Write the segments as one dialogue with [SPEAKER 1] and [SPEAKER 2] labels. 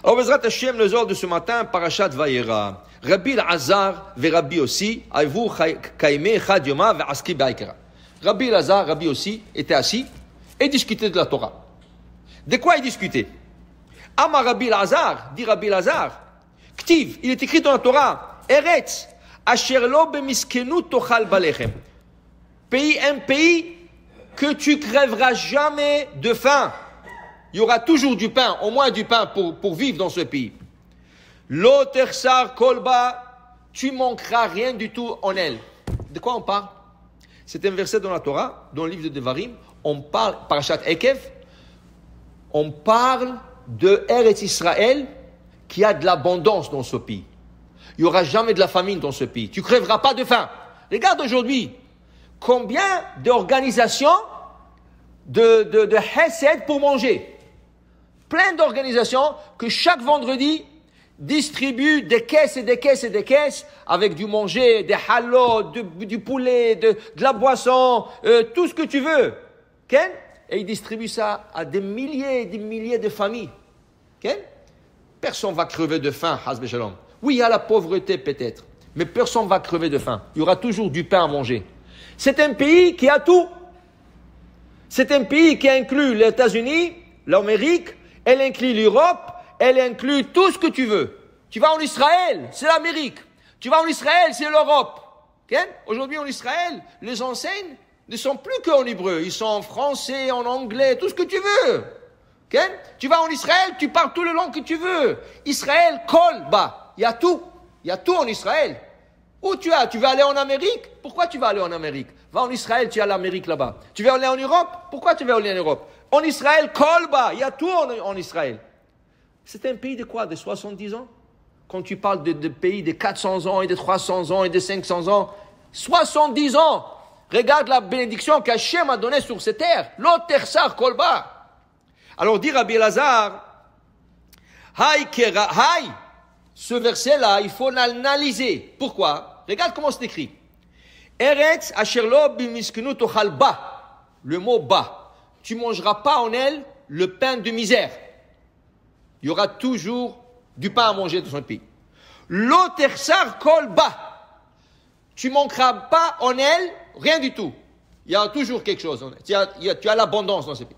[SPEAKER 1] Alors, Bezrat Hashem, les ordres de ce matin, Parashat Vayera. Rabbi Lazar, ve Rabbi aussi, Aïvou Kaime, Chad Yoma, ve Aski Baïkera. Rabbi Lazar, Rabbi aussi, étaient assis et discutaient de la Torah. De quoi ils discutaient? Ama Rabbi Lazar, dit Rabbi Lazar, Ktiv, il est écrit dans la Torah, Eretz, Asher lo bemiskenu tochal balechem. Un pays que tu crèveras jamais de faim. Il y aura toujours du pain, au moins du pain pour vivre dans ce pays. Lo tersar kolba, tu manqueras rien du tout en elle. De quoi on parle? C'est un verset dans la Torah, dans le livre de Devarim, on parle, Parashat Ekev, on parle de Eretz Israël qui a de l'abondance dans ce pays. Il n'y aura jamais de la famine dans ce pays. Tu ne crèveras pas de faim. Regarde aujourd'hui, combien d'organisations de Hesed pour manger. Plein d'organisations que chaque vendredi distribuent des caisses et des caisses et des caisses avec du manger, des halos, du poulet, de la boisson, tout ce que tu veux. Okay? Et ils distribuent ça à des milliers et des milliers de familles. Okay? Personne ne va crever de faim, Hasbe Shalom. Oui, il y a la pauvreté peut-être, mais personne ne va crever de faim. Il y aura toujours du pain à manger. C'est un pays qui a tout. C'est un pays qui inclut les États-Unis, l'Amérique, elle inclut l'Europe, elle inclut tout ce que tu veux. Tu vas en Israël, c'est l'Amérique. Tu vas en Israël, c'est l'Europe. Okay? Aujourd'hui en Israël, les enseignes ne sont plus qu'en hébreu. Ils sont en français, en anglais, tout ce que tu veux. Okay? Tu vas en Israël, tu parles toutes les langues que tu veux. Israël, kol, bah, il y a tout. Il y a tout en Israël. Où tu veux aller en Amérique? Pourquoi tu vas aller en Amérique? Va en Israël, tu as l'Amérique là-bas. Tu veux aller en Europe? Pourquoi tu veux aller en Europe? En Israël, kolba, il y a tout en Israël. C'est un pays de quoi? De 70 ans? Quand tu parles de pays de 400 ans et de 300 ans et de 500 ans, 70 ans! Regarde la bénédiction qu'Hachem a donnée sur cette terre. L'otersar kolba. Alors dit Rabbi Lazar, Haï, ce verset-là, il faut l'analyser. Pourquoi? Regarde comment c'est écrit. Eretz asherlo bimiskenu tochal ba. Le mot ba. Tu mangeras pas en elle le pain de misère. Il y aura toujours du pain à manger dans son pays. L'otersar kol ba. Tu manqueras pas en elle rien du tout. Il y a toujours quelque chose. Tu as l'abondance dans ce pays.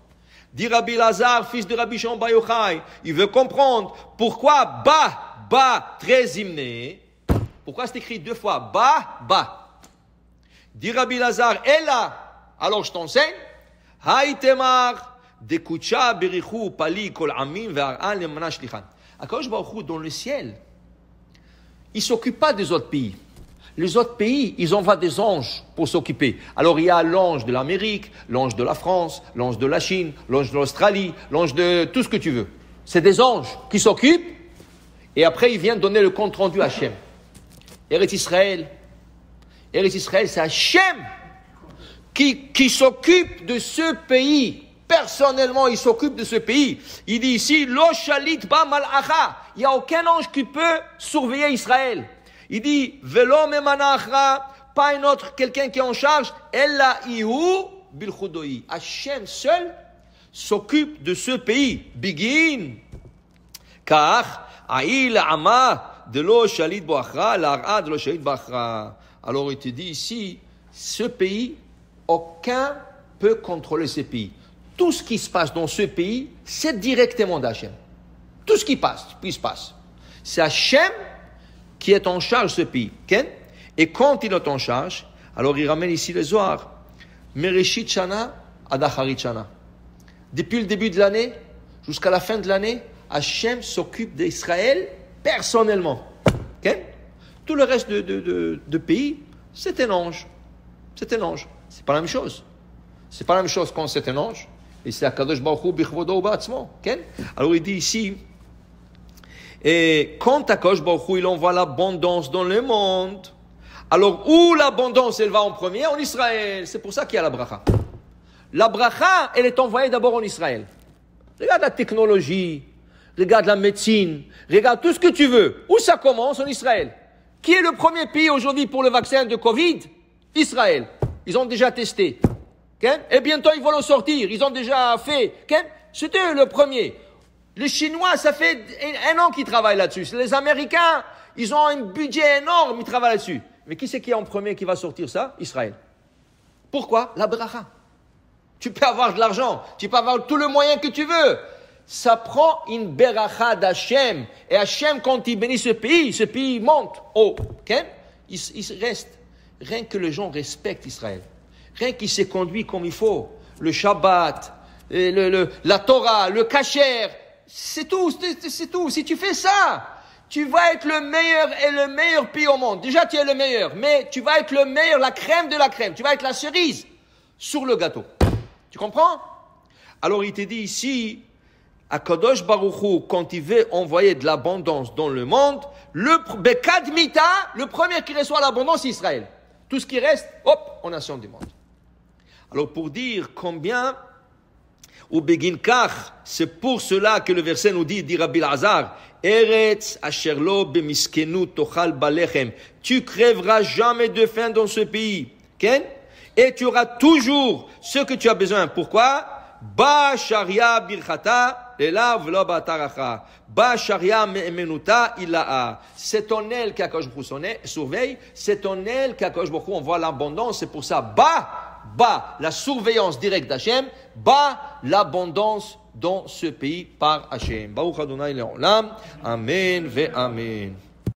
[SPEAKER 1] Dit Rabbi Lazar, fils de Rabbi Shimon Bar Yochai, il veut comprendre pourquoi ba, très hymné. Pourquoi c'est écrit deux fois ba? Dit Rabbi Lazar, Ella, alors je t'enseigne, Haïtemar, Dekucha, Berichou, Pali, Kol Amim, Ve'ar'an, Lemana Shlichan. Akadosh Baruch Hu, dans le ciel, il ne s'occupe pas des autres pays. Les autres pays, ils envoient des anges pour s'occuper. Alors il y a l'ange de l'Amérique, l'ange de la France, l'ange de la Chine, l'ange de l'Australie, l'ange de tout ce que tu veux. C'est des anges qui s'occupent et après ils viennent donner le compte rendu à Hachem. Eretz Israël, c'est Hachem qui s'occupe de ce pays. Personnellement, il s'occupe de ce pays. Il dit ici, Lo shalit ba mal'acha. Il n'y a aucun ange qui peut surveiller Israël. Il dit, Velo memanachra, pas un autre, quelqu'un qui est en charge, Ella ihu bilchudoi. Hachem seul s'occupe de ce pays. Bigin. Car, aïl ama de lo shalit boachra, l'ar'a de lo shalit boachra. Alors il te dit ici, ce pays, aucun peut contrôler ce pays. Tout ce qui se passe dans ce pays, c'est directement d'Hachem. Tout ce qui se passe. C'est Hachem qui est en charge de ce pays. Okay? Et quand il est en charge, alors il ramène ici le Zohar. Mereshit Shana ad Acharit Shana. Depuis le début de l'année jusqu'à la fin de l'année, Hachem s'occupe d'Israël personnellement. Okay? Tout le reste de pays, c'est un ange. C'est un ange. C'est pas la même chose. C'est pas la même chose quand c'est un ange. Et c'est Akadosh Baruch Hu bichvodo ba'atzmo. Okay? Alors il dit ici, et quand Akadosh Baruch Hu, il envoie l'abondance dans le monde, alors où l'abondance, elle va en premier? En Israël. C'est pour ça qu'il y a la bracha. La bracha, elle est envoyée d'abord en Israël. Regarde la technologie, regarde la médecine, regarde tout ce que tu veux. Où ça commence? En Israël. Qui est le premier pays aujourd'hui pour le vaccin de Covid? Israël. Ils ont déjà testé. Okay? Et bientôt, ils vont le sortir. Ils ont déjà fait. Okay? C'était le premier. Les Chinois, ça fait un an qu'ils travaillent là-dessus. Les Américains, ils ont un budget énorme, ils travaillent là-dessus. Mais qui c'est qui est en premier qui va sortir ça? Israël. Pourquoi? La bracha. Tu peux avoir de l'argent, tu peux avoir tout le moyen que tu veux. Ça prend une beracha d'Hachem. Et Hachem, quand il bénit ce pays monte haut. Okay? Il reste. Rien que les gens respectent Israël. Rien qu'il s'est conduit comme il faut. Le Shabbat, la Torah, le kasher. C'est tout. Si tu fais ça, tu vas être le meilleur pays au monde. Déjà, tu es le meilleur. Mais tu vas être le meilleur, la crème de la crème. Tu vas être la cerise sur le gâteau. Tu comprends? Alors, il te dit ici, à Kadosh Baruch Hu, quand il veut envoyer de l'abondance dans le monde, le premier qui reçoit l'abondance, c'est Israël. Tout ce qui reste, hop, aux nations du monde. Alors, pour dire combien, ou begin kach, c'est pour cela que le verset nous dit Rabbi Elazar, Eretz asher lo bemiskenu tochal balechem. Tu crèveras jamais de faim dans ce pays. Okay? Et tu auras toujours ce que tu as besoin. Pourquoi? Ba sharia birchata lelav lo bataracha. Ba sharia me'emenuta ilaha. C'est ton aile qu'Akadosh Baruch Hu surveille. C'est ton aile qu'Akadosh Baruch Hu envoie l'abondance. C'est pour ça, ba la surveillance directe d'Hachem. Ba l'abondance dans ce pays par Hachem. Baruch Adonai le'olam. Amen ve amen.